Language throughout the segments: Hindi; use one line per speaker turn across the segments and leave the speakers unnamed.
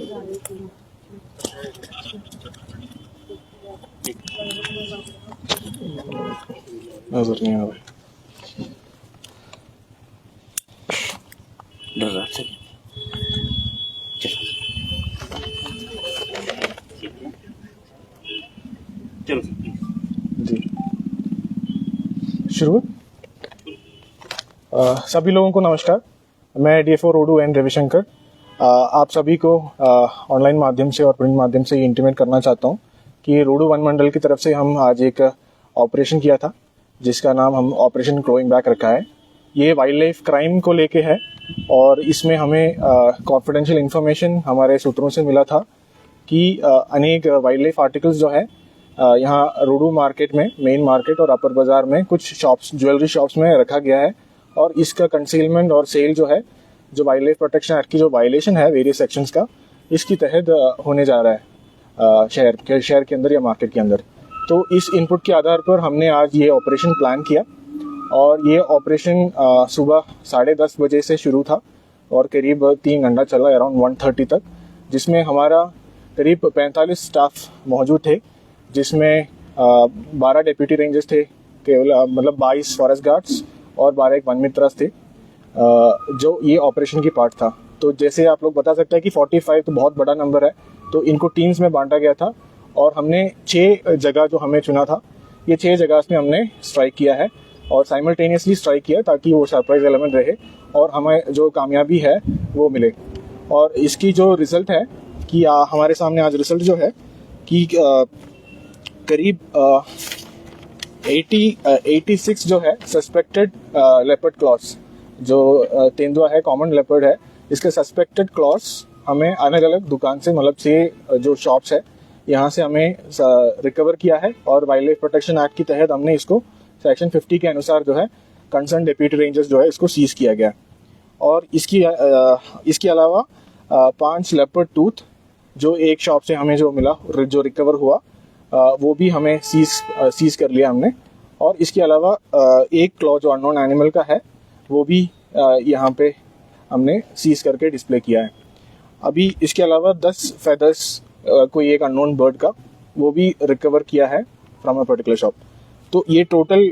नजर नहीं आ रहा।
डर रहा है। चलो
जी शुरू। सभी लोगों को नमस्कार। मैं डीएफओ रोडू एन रविशंकर आप सभी को ऑनलाइन माध्यम से और प्रिंट माध्यम से इंटीमेट करना चाहता हूं कि रोडू वन मंडल की तरफ से हम आज एक ऑपरेशन किया था जिसका नाम हम ऑपरेशन क्लोइंग बैक रखा है। ये वाइल्ड लाइफ क्राइम को लेके है और इसमें हमें कॉन्फिडेंशियल इंफॉर्मेशन हमारे सूत्रों से मिला था कि अनेक वाइल्ड लाइफ आर्टिकल्स जो है यहाँ रोडू मार्केट में, मेन मार्केट और अपर बाजार में कुछ शॉप्स, ज्वेलरी शॉप्स में रखा गया है और इसका कंसीलमेंट और सेल जो है, जो वाइल्ड लाइफ प्रोटेक्शन एक्ट की जो वायलेशन है वेरियस सेक्शंस का, इसकी तहत होने जा रहा है शहर के अंदर या मार्केट के अंदर। तो इस इनपुट के आधार पर हमने आज ये ऑपरेशन प्लान किया और ये ऑपरेशन सुबह 10:30 बजे से शुरू था और करीब 3 घंटा चला, अराउंड 1:30 तक, जिसमें हमारा करीब 45 स्टाफ मौजूद थे, जिसमें 12 डेप्यूटी रेंजर्स थे, केवल मतलब 22 फॉरेस्ट गार्ड्स और 12 एक वन मित्रस थे जो ये ऑपरेशन की पार्ट था। तो जैसे आप लोग बता सकते हैं कि 45 तो बहुत बड़ा नंबर है, तो इनको टीम्स में बांटा गया था और हमने 6 जगह जो हमें चुना था, ये 6 जगह में हमने स्ट्राइक किया है और साइमल्टेनियसली स्ट्राइक किया ताकि वो सरप्राइज एलिमेंट रहे और हमें जो कामयाबी है वो मिले। और इसकी जो रिजल्ट है कि हमारे सामने आज रिजल्ट जो है कि करीब 86 जो है सस्पेक्टेड लेपर्ड क्लॉस, जो तेंदुआ है, कॉमन लेपर्ड है, इसके सस्पेक्टेड क्लॉस हमें अलग अलग दुकान से, मतलब 6 जो शॉप्स है यहाँ से हमें रिकवर किया है और वाइल्ड लाइफ प्रोटेक्शन एक्ट के तहत हमने इसको सेक्शन 50 के अनुसार जो है कंसर्न डेप्यूटी रेंजर्स जो है इसको सीज किया गया। और इसके अलावा 5 लेपर्ड टूथ जो एक शॉप से हमें जो मिला, जो रिकवर हुआ, वो भी हमें सीज कर लिया हमने। और इसके अलावा एक क्लॉ जो अननोन एनिमल का है वो भी यहाँ पे हमने सीज करके डिस्प्ले किया है। अभी इसके अलावा 10 फेदर्स कोई एक अननोन बर्ड का, वो भी रिकवर किया है फ्रॉम अ पर्टिकुलर शॉप। तो ये total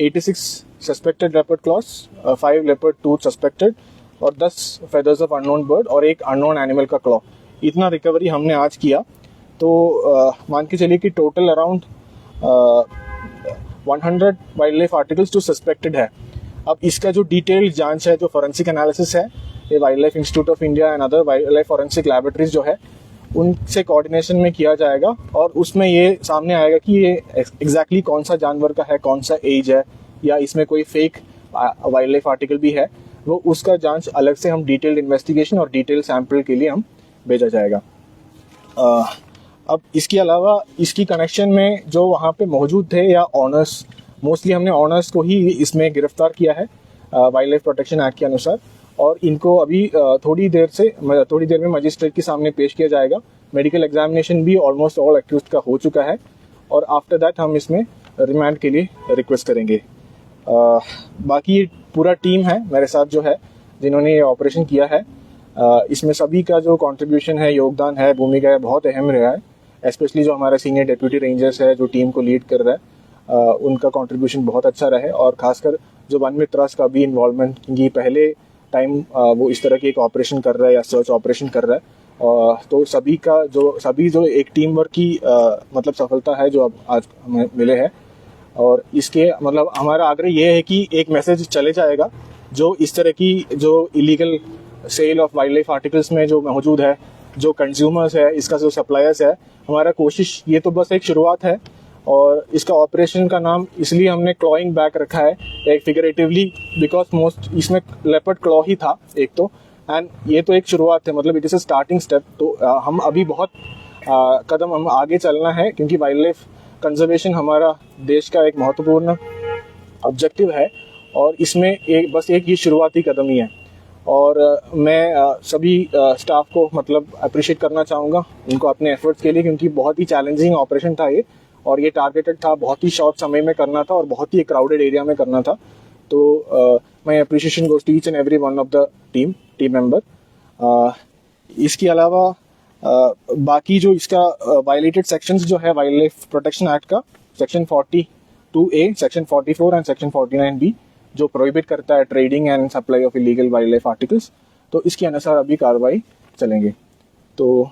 86 suspected leopard claws, 5 leopard tooth suspected और 10 फेदर्स ऑफ अननोन बर्ड और एक अननोन एनिमल का क्लॉ, इतना रिकवरी हमने आज किया। तो मान के चलिए कि total around 100 wild life articles जो सस्पेक्टेड है। अब इसका जो डिटेल्ड जांच है, जो फॉरेंसिक एनालिसिस है, ये wild life institute of India and other wild life forensic laboratories जो है उनसे कोऑर्डिनेशन में किया जाएगा और उसमें ये सामने आएगा कि ये एग्जैक्टली कौन सा जानवर का है, कौन सा एज है, या इसमें कोई फेक वाइल्ड लाइफ आर्टिकल भी है, वो उसका जांच अलग से हम डिटेल्ड इन्वेस्टिगेशन और डिटेल सैंपल के लिए हम भेजा जाएगा। अब इसके अलावा इसकी कनेक्शन में जो वहाँ पे मौजूद थे या ऑनर्स, मोस्टली हमने ऑनर्स को ही इसमें गिरफ्तार किया है वाइल्ड लाइफ प्रोटेक्शन एक्ट के अनुसार, और इनको अभी थोड़ी देर में मजिस्ट्रेट के सामने पेश किया जाएगा। मेडिकल एग्जामिनेशन भी ऑलमोस्ट ऑल एक्यूज्ड का हो चुका है और आफ्टर दैट हम इसमें रिमांड के लिए रिक्वेस्ट करेंगे। बाकी पूरा टीम है मेरे साथ जो है जिन्होंने ये ऑपरेशन किया है, इसमें सभी का जो कंट्रीब्यूशन है, योगदान है, भूमिका है, बहुत अहम रहा है। स्पेशली जो हमारा सीनियर डेप्यूटी रेंजर्स है जो टीम को लीड कर रहा है, उनका कंट्रीब्यूशन बहुत अच्छा रहा है। और खासकर जो वन मित्रास का भी इन्वॉल्वमेंट, क्योंकि पहले टाइम वो इस तरह की एक ऑपरेशन कर रहा है या सर्च ऑपरेशन कर रहा है, तो सभी जो एक टीम वर्क की मतलब सफलता है जो अब आज हमें मिले हैं। और इसके मतलब हमारा आग्रह ये है कि एक मैसेज चले जाएगा जो इस तरह की जो illegal sale of wild life articles में जो मौजूद है, जो कंज्यूमर्स है, इसका जो सप्लायर्स है, हमारा कोशिश, ये तो बस एक शुरुआत है और इसका ऑपरेशन का नाम इसलिए हमने क्लॉइंग बैक रखा है, एक फिगरेटिवली, बिकॉज मोस्ट इसमें लेपर्ड क्लॉ ही था एक तो, एंड ये तो एक शुरुआत है, मतलब it is a starting step. तो हम अभी बहुत कदम हम आगे चलना है क्योंकि वाइल्ड लाइफ कंजर्वेशन हमारा देश का एक महत्वपूर्ण ऑब्जेक्टिव है और इसमें बस एक ये शुरुआती कदम ही है। और मैं सभी स्टाफ को मतलब अप्रिशिएट करना चाहूँगा उनको अपने एफर्ट्स के लिए, क्योंकि बहुत ही चैलेंजिंग ऑपरेशन था ये और ये टारगेटेड था, बहुत ही शॉर्ट समय में करना था और बहुत ही क्राउडेड एरिया में करना था। तो my appreciation goes to each and every one of the team member. इसके अलावा बाकी जो इसका वायलेटेड सेक्शंस जो है वाइल्ड लाइफ प्रोटेक्शन एक्ट का section 42A, section 44 and section 49B जो प्रोहिबिट करता है trading and supply of illegal wild life articles, तो इसके अनुसार अभी कार्रवाई चलेंगे। तो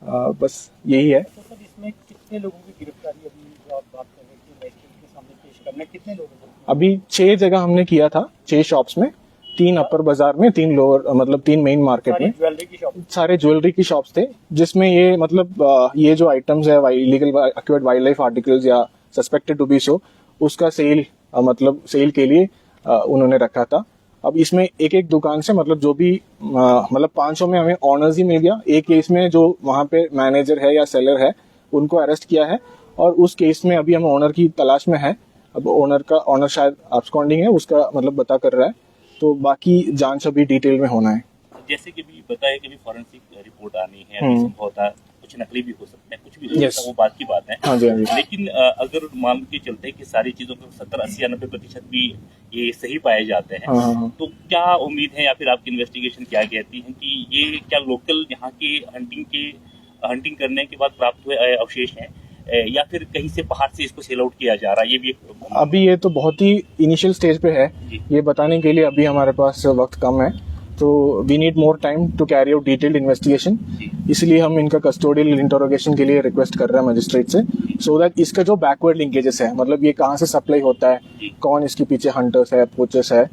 बस यही है।
तो सर इसमें कितने लोगों की गिरफ्तारी अभी जो आप बात कर रहे थे मजिस्ट्रेट के सामने पेश करना, कितने लोगों को?
अभी 6 जगह हमने किया था, 6 शॉप्स में, 3 अपर बाजार में, 3 लोअर, मतलब 3 मेन मार्केट में,
ज्वेलरी की शॉप,
सारे ज्वेलरी की शॉप्स थे, जिसमें ये मतलब ये जो आइटम्स है illegal acquired wild life articles या सस्पेक्टेड टू बी सो, उसका सेल मतलब सेल के लिए उन्होंने रखा था। अब इसमें एक एक दुकान से मतलब जो भी मतलब 500 में हमें ऑनर्स ही मिल गया। एक केस में जो वहां पे मैनेजर है या सेलर है उनको अरेस्ट किया है, और उस केस में अभी हम ऑनर की तलाश में है। अब ऑनर शायद अब्सकॉन्डिंग है, उसका मतलब बता कर रहा है, तो बाकी जांच अभी डिटेल में होना है।
जैसे कि भी बताया कि भी फॉरेंसिक रिपोर्ट आनी है, अभी संभवतः कुछ नकली भी हो सकते हैं, कुछ भी हो सकता है, वो बात की बात है।
हाँ जी, हाँ जी।
लेकिन अगर मान के चलते हैं कि सारी चीजों को 70, 80 या 90% भी ये सही पाए जाते हैं,
हाँ।
तो क्या उम्मीद है या फिर आपकी इन्वेस्टिगेशन क्या कहती है कि ये क्या लोकल यहाँ के हंटिंग करने के बाद प्राप्त हुए अवशेष हैं, या फिर कहीं से बाहर से इसको सेल आउट किया जा रहा है? ये भी एक
अभी ये तो बहुत ही इनिशियल स्टेज पे है, ये बताने के लिए अभी हमारे पास वक्त कम है, तो we need more time to carry out detailed investigation. इसलिए हम इनका कस्टोडियल इंटरोगेशन के लिए रिक्वेस्ट कर रहे हैं मजिस्ट्रेट से, सो दैट इसका जो बैकवर्ड लिंकेजेस है, मतलब ये कहाँ से सप्लाई होता है, कौन इसके पीछे हंटर्स है, पोचर्स है,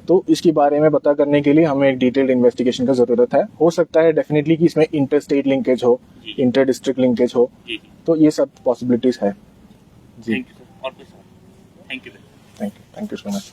तो इसके बारे में पता करने के लिए हमें एक डिटेल्ड इन्वेस्टिगेशन का जरूरत है। हो सकता है डेफिनेटली कि इसमें इंटर स्टेट लिंकेज हो, इंटर डिस्ट्रिक्ट लिंकेज हो, तो ये सब पॉसिबिलिटीज है जी।
Thank you sir. और कुछ? Thank you
so much.